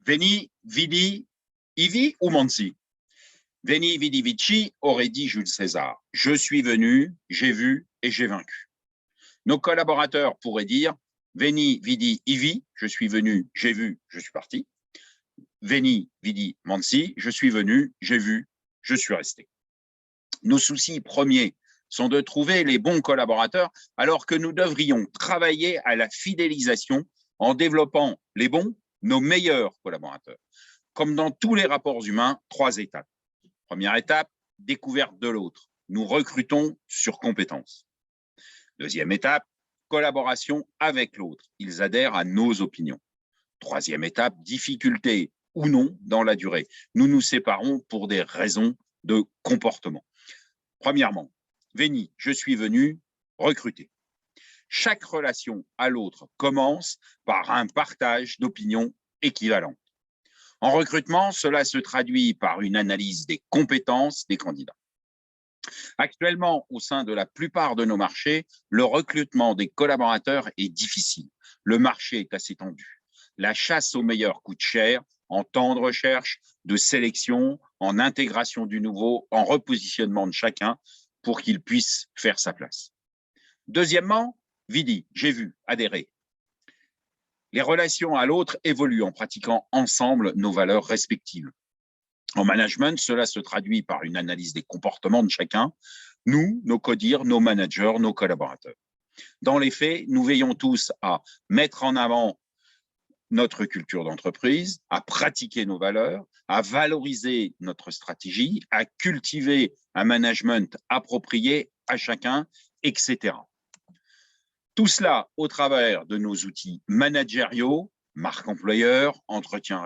Veni, vidi, ivi ou mansi? Veni, vidi, vici, aurait dit Jules César. Je suis venu, j'ai vu et j'ai vaincu. Nos collaborateurs pourraient dire Veni, vidi, ivi, je suis venu, j'ai vu, je suis parti. Veni, vidi, mansi, je suis venu, j'ai vu, je suis resté. Nos soucis premiers sont de trouver les bons collaborateurs alors que nous devrions travailler à la fidélisation en développant les bons, nos meilleurs collaborateurs. Comme dans tous les rapports humains, 3 étapes. Première étape, découverte de l'autre. Nous recrutons sur compétences. Deuxième étape, collaboration avec l'autre. Ils adhèrent à nos opinions. Troisième étape, difficulté ou non dans la durée. Nous nous séparons pour des raisons de comportement. Premièrement, Veni, je suis venu recruter. Chaque relation à l'autre commence par un partage d'opinions équivalentes. En recrutement, cela se traduit par une analyse des compétences des candidats. Actuellement, au sein de la plupart de nos marchés, le recrutement des collaborateurs est difficile. Le marché est assez tendu. La chasse aux meilleurs coûte cher en temps de recherche, de sélection, en intégration du nouveau, en repositionnement de chacun pour qu'il puisse faire sa place. Deuxièmement, vidi, j'ai vu, adhérer. Les relations à l'autre évoluent en pratiquant ensemble nos valeurs respectives. En management, cela se traduit par une analyse des comportements de chacun, nous, nos codires, nos managers, nos collaborateurs. Dans les faits, nous veillons tous à mettre en avant notre culture d'entreprise, à pratiquer nos valeurs, à valoriser notre stratégie, à cultiver un management approprié à chacun, etc. Tout cela au travers de nos outils managériaux, marque employeur, entretien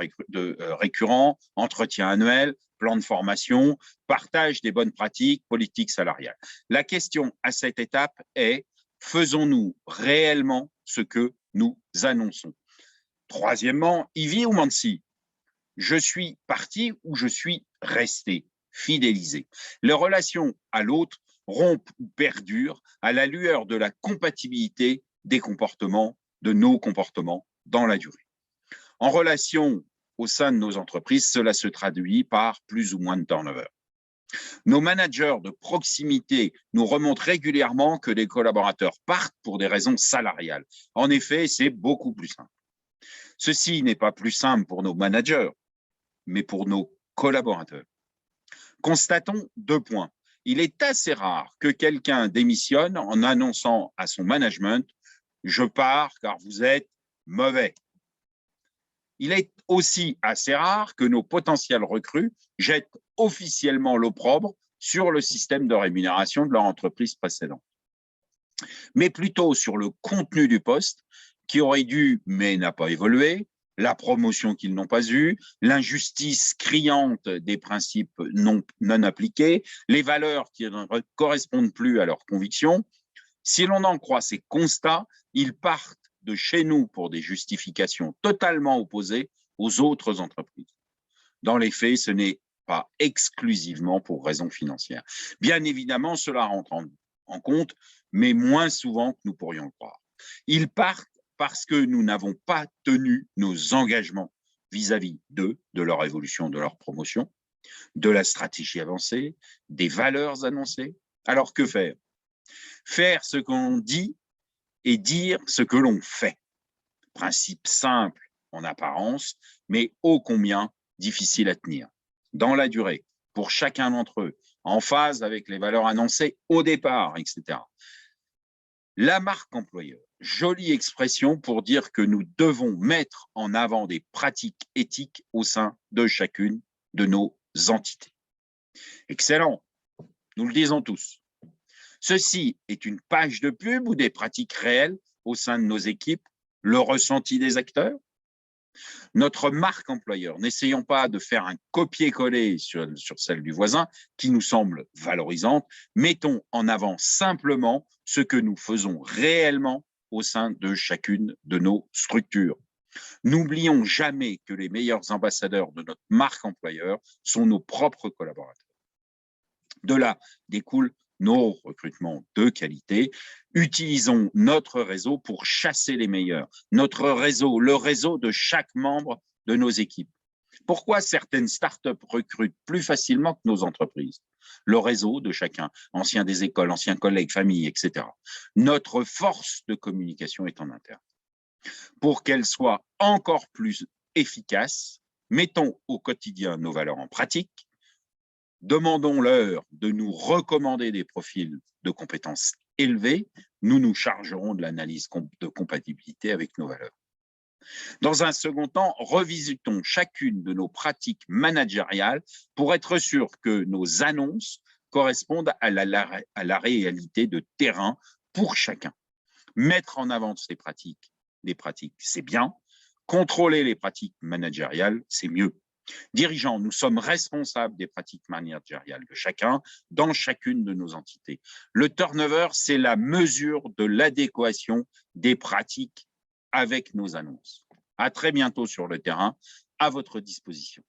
récurrent, entretien annuel, plan de formation, partage des bonnes pratiques, politique salariale. La question à cette étape est, faisons-nous réellement ce que nous annonçons? Troisièmement, Ivi ou Mansi, je suis parti ou je suis resté, fidélisé. Les relations à l'autre rompent ou perdurent à la lueur de la compatibilité des comportements, de nos comportements dans la durée. En relation au sein de nos entreprises, cela se traduit par plus ou moins de turnover. Nos managers de proximité nous remontent régulièrement que les collaborateurs partent pour des raisons salariales. En effet, c'est beaucoup plus simple. Ceci n'est pas plus simple pour nos managers, mais pour nos collaborateurs. Constatons 2 points. Il est assez rare que quelqu'un démissionne en annonçant à son management « Je pars car vous êtes mauvais ». Il est aussi assez rare que nos potentiels recrues jettent officiellement l'opprobre sur le système de rémunération de leur entreprise précédente, mais plutôt sur le contenu du poste qui aurait dû, mais n'a pas évolué, la promotion qu'ils n'ont pas eue, l'injustice criante des principes non appliqués, les valeurs qui ne correspondent plus à leurs convictions. Si l'on en croit ces constats, ils partent de chez nous pour des justifications totalement opposées aux autres entreprises. Dans les faits, ce n'est pas exclusivement pour raisons financières. Bien évidemment, cela rentre en compte, mais moins souvent que nous pourrions le croire. Ils partent parce que nous n'avons pas tenu nos engagements vis-à-vis d'eux, de leur évolution, de leur promotion, de la stratégie avancée, des valeurs annoncées. Alors que faire? Faire ce qu'on dit et dire ce que l'on fait. Principe simple en apparence, mais ô combien difficile à tenir. Dans la durée, pour chacun d'entre eux, en phase avec les valeurs annoncées au départ, etc. La marque employeur, jolie expression pour dire que nous devons mettre en avant des pratiques éthiques au sein de chacune de nos entités. Excellent, nous le disons tous. Ceci est une page de pub ou des pratiques réelles au sein de nos équipes, le ressenti des acteurs? Notre marque employeur, n'essayons pas de faire un copier-coller sur celle du voisin qui nous semble valorisante, mettons en avant simplement ce que nous faisons réellement au sein de chacune de nos structures. N'oublions jamais que les meilleurs ambassadeurs de notre marque employeur sont nos propres collaborateurs. De là découlent nos recrutements de qualité. Utilisons notre réseau pour chasser les meilleurs. Notre réseau, le réseau de chaque membre de nos équipes? Pourquoi certaines startups recrutent plus facilement que nos entreprises? Le réseau de chacun, anciens des écoles, anciens collègues, familles, etc. Notre force de communication est en interne. Pour qu'elle soit encore plus efficace, mettons au quotidien nos valeurs en pratique, demandons-leur de nous recommander des profils de compétences élevées, nous nous chargerons de l'analyse de compatibilité avec nos valeurs. Dans un second temps, revisitons chacune de nos pratiques managériales pour être sûr que nos annonces correspondent à la réalité de terrain pour chacun. Mettre en avant ces pratiques, c'est bien. Contrôler les pratiques managériales, c'est mieux. Dirigeants, nous sommes responsables des pratiques managériales de chacun dans chacune de nos entités. Le turnover, c'est la mesure de l'adéquation des pratiques avec nos annonces. À très bientôt sur le terrain, à votre disposition.